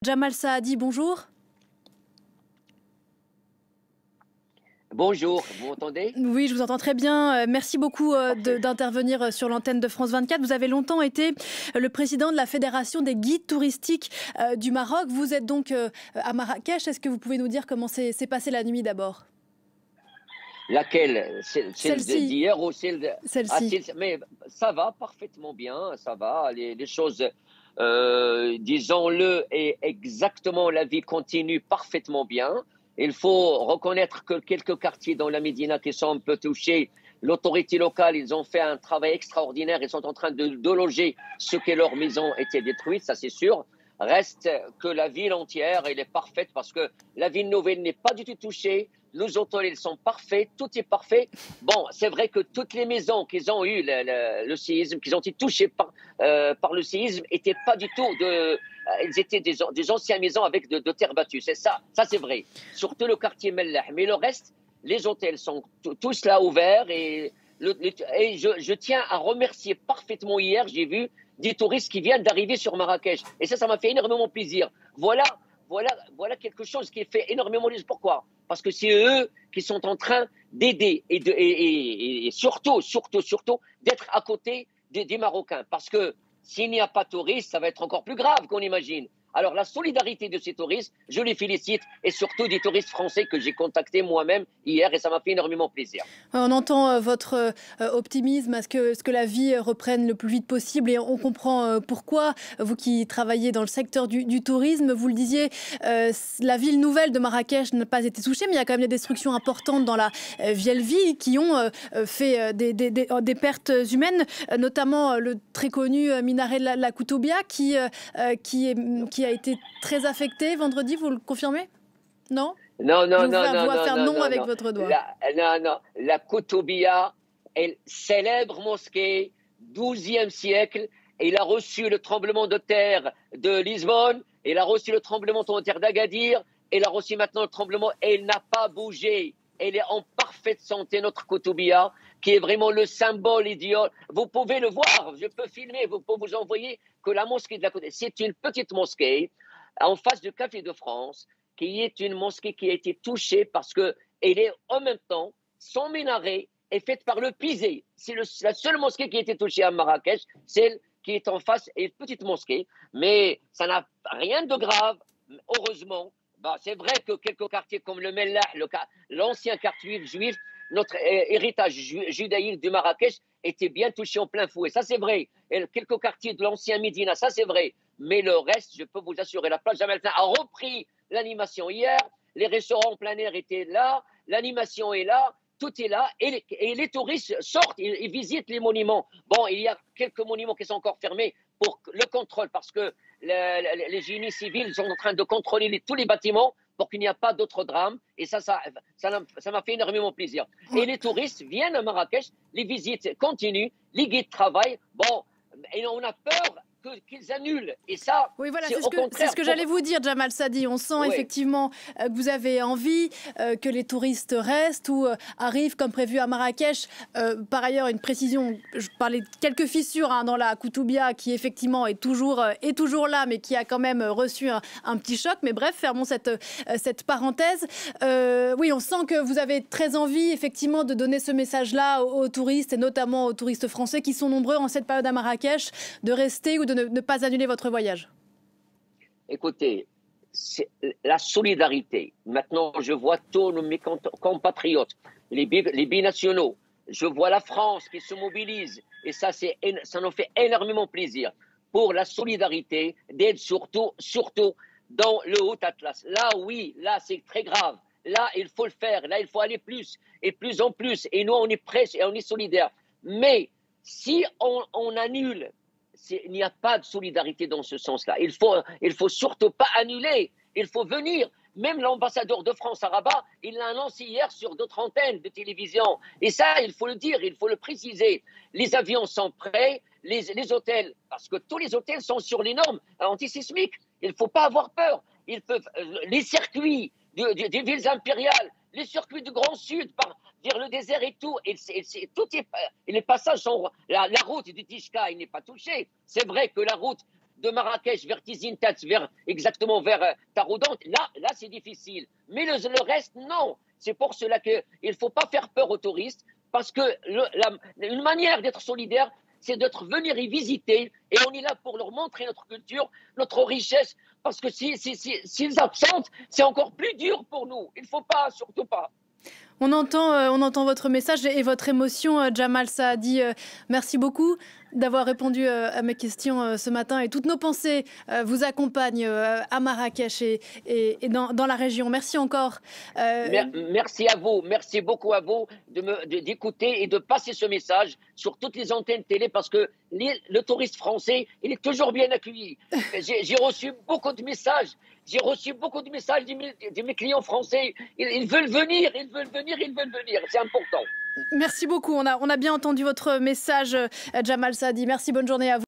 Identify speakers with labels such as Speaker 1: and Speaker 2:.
Speaker 1: Jamal Saadi, bonjour.
Speaker 2: Bonjour, vous m'entendez?
Speaker 1: Oui, je vous entends très bien. Merci beaucoup
Speaker 2: Parfait.
Speaker 1: d'intervenir sur l'antenne de France 24. Vous avez longtemps été le président de la Fédération des guides touristiques du Maroc. Vous êtes donc à Marrakech. Est-ce que vous pouvez nous dire comment s'est passée la nuit d'abord?
Speaker 2: Laquelle? Celle
Speaker 1: Celle-ci,
Speaker 2: d'hier ou celle de... Ah,
Speaker 1: celle-ci.
Speaker 2: mais ça va parfaitement bien, ça va. Les choses, disons-le, et exactement, la vie continue parfaitement bien. Il faut reconnaître que quelques quartiers dans la Médina qui sont un peu touchés, l'autorité locale, ils ont fait un travail extraordinaire. Ils sont en train de loger ceux que leurs maisons étaient détruites, ça c'est sûr. Reste que la ville entière, elle est parfaite parce que la ville nouvelle n'est pas du tout touchée. Les hôtels, ils sont parfaits, tout est parfait. Bon, c'est vrai que toutes les maisons qu'ils ont eu le séisme, qu'ils ont été touchées par le séisme, étaient pas du tout ils étaient des anciennes maisons avec de terre battue. C'est ça, ça c'est vrai. Surtout le quartier Mellah. Mais le reste, les hôtels sont tous là ouverts et je tiens à remercier parfaitement hier, j'ai vu des touristes qui viennent d'arriver sur Marrakech. Et ça m'a fait énormément plaisir. Voilà quelque chose qui fait énormément plaisir. Pourquoi? Parce que c'est eux qui sont en train d'aider et surtout d'être à côté des Marocains. Parce que s'il n'y a pas de touristes, ça va être encore plus grave qu'on imagine. Alors la solidarité de ces touristes, je les félicite et surtout des touristes français que j'ai contactés moi-même hier et ça m'a fait énormément plaisir.
Speaker 1: On entend votre optimisme à ce que la vie reprenne le plus vite possible et on comprend pourquoi. Vous qui travaillez dans le secteur du tourisme, vous le disiez, la ville nouvelle de Marrakech n'a pas été touchée, mais il y a quand même des destructions importantes dans la vieille ville qui ont fait des pertes humaines, notamment le très connu minaret de la Koutoubia qui a été très affecté vendredi, vous le confirmez? Non?
Speaker 2: Non,
Speaker 1: Je
Speaker 2: non,
Speaker 1: vous
Speaker 2: non,
Speaker 1: vois
Speaker 2: non, non,
Speaker 1: faire
Speaker 2: non,
Speaker 1: non
Speaker 2: non,
Speaker 1: avec
Speaker 2: non.
Speaker 1: votre doigt.
Speaker 2: Non, non. La Koutoubia, elle, célèbre mosquée, 12e siècle. Il a reçu le tremblement de terre de Lisbonne. Il a reçu le tremblement de terre d'Agadir. Il a reçu maintenant le tremblement et il n'a pas bougé. Elle est en parfaite santé, notre Koutoubia, qui est vraiment le symbole idéal. Vous pouvez le voir, je peux filmer, vous pouvez vous envoyer que la mosquée de la Koutoubia, c'est une petite mosquée en face du Café de France qui est une mosquée qui a été touchée parce qu'elle est en même temps, son minaret est fait par le pisé. C'est la seule mosquée qui a été touchée à Marrakech, celle qui est en face est une petite mosquée, mais ça n'a rien de grave, heureusement. Bah, c'est vrai que quelques quartiers comme le Mellah, l'ancien quartier juif, notre héritage judaïque de Marrakech était bien touché en plein fouet. Ça, c'est vrai. Et quelques quartiers de l'ancien Médina, ça, c'est vrai. Mais le reste, je peux vous assurer, la plage Jamal a repris l'animation hier, les restaurants en plein air étaient là, l'animation est là, tout est là, et les touristes sortent, ils visitent les monuments. Bon, il y a quelques monuments qui sont encore fermés pour le contrôle, parce que les génies civils sont en train de contrôler tous les bâtiments pour qu'il n'y ait pas d'autres drames, et ça m'a fait énormément plaisir. Et les touristes viennent à Marrakech, les visites continuent, les guides travaillent, bon, et on a peur qu'ils annulent. Et ça,
Speaker 1: Oui, voilà,
Speaker 2: c'est au
Speaker 1: c'est
Speaker 2: contraire.
Speaker 1: ce que j'allais vous dire, Jamal Sadi. On sent
Speaker 2: Oui,
Speaker 1: effectivement que vous avez envie que les touristes restent ou arrivent comme prévu à Marrakech. Par ailleurs, une précision, je parlais de quelques fissures dans la Koutoubia qui effectivement est toujours là, mais qui a quand même reçu un petit choc. Mais bref, fermons cette parenthèse. Oui, on sent que vous avez très envie effectivement de donner ce message-là aux touristes et notamment aux touristes français qui sont nombreux en cette période à Marrakech, de rester ou de ne pas annuler votre voyage.
Speaker 2: écoutez, c'est la solidarité. Maintenant, je vois tous mes compatriotes, les binationaux. Je vois la France qui se mobilise. Et ça nous fait énormément plaisir pour la solidarité, d'aide surtout dans le Haut-Atlas. Là, oui, là, c'est très grave. Là, il faut le faire. Là, il faut aller plus et plus en plus. Et nous, on est prêts et on est solidaires. Mais si on annule, il n'y a pas de solidarité dans ce sens-là. Il faut surtout pas annuler. Il faut venir. Même l'ambassadeur de France à Rabat, il l'a annoncé hier sur d'autres antennes de télévision. Et ça, il faut le dire, il faut le préciser. Les avions sont prêts, les hôtels, parce que tous les hôtels sont sur les normes antisismiques. Il ne faut pas avoir peur. Ils peuvent, les circuits des villes impériales, les circuits du Grand Sud, vers le désert et tout, les passages sont, la route du Tishka, il n'est pas touché. C'est vrai que la route de Marrakech vers Tizintat, exactement vers Taroudant, là c'est difficile. Mais le reste, non. C'est pour cela qu'il ne faut pas faire peur aux touristes, parce que une manière d'être solidaire, c'est d'être venir y visiter, et on est là pour leur montrer notre culture, notre richesse, parce que s'ils absentent, c'est encore plus dur pour nous. Il ne faut pas, surtout pas.
Speaker 1: On entend votre message et votre émotion, Jamal Saadi. Merci beaucoup d'avoir répondu à mes questions ce matin. Et toutes nos pensées vous accompagnent à Marrakech et dans la région. Merci encore.
Speaker 2: Merci à vous. Merci beaucoup à vous d'écouter et de passer ce message sur toutes les antennes télé, parce que le touriste français, il est toujours bien accueilli. J'ai reçu beaucoup de messages. J'ai reçu beaucoup de messages de mes clients français. Ils veulent venir, ils veulent venir, ils veulent venir. C'est important.
Speaker 1: Merci beaucoup. On a bien entendu votre message, Jamal Saadi. Merci, bonne journée à vous.